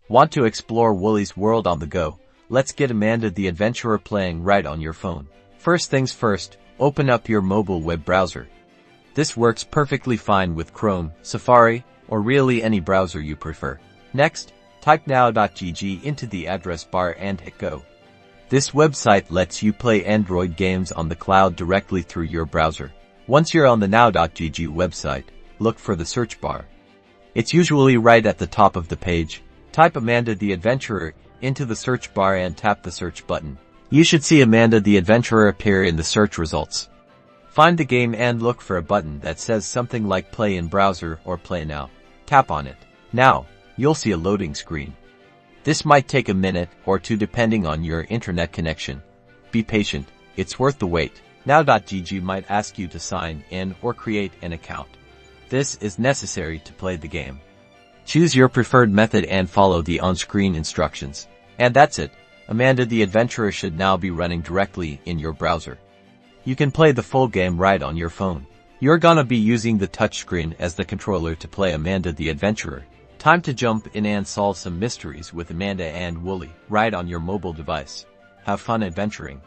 Want to explore Woolly's world on the go? Let's get Amanda the Adventurer playing right on your phone. First things first, open up your mobile web browser. This works perfectly fine with Chrome, Safari, or really any browser you prefer. Next, type now.gg into the address bar and hit go. This website lets you play Android games on the cloud directly through your browser. Once you're on the now.gg website, look for the search bar. It's usually right at the top of the page. Type Amanda the Adventurer into the search bar and tap the search button. You should see Amanda the Adventurer appear in the search results. Find the game and look for a button that says something like Play in Browser or Play Now. Tap on it. Now, you'll see a loading screen. This might take a minute or two depending on your internet connection. Be patient, it's worth the wait. Now.gg might ask you to sign in or create an account. This is necessary to play the game. Choose your preferred method and follow the on-screen instructions. And that's it. Amanda the Adventurer should now be running directly in your browser. You can play the full game right on your phone. You're gonna be using the touchscreen as the controller to play Amanda the Adventurer. Time to jump in and solve some mysteries with Amanda and Woolly right on your mobile device. Have fun adventuring.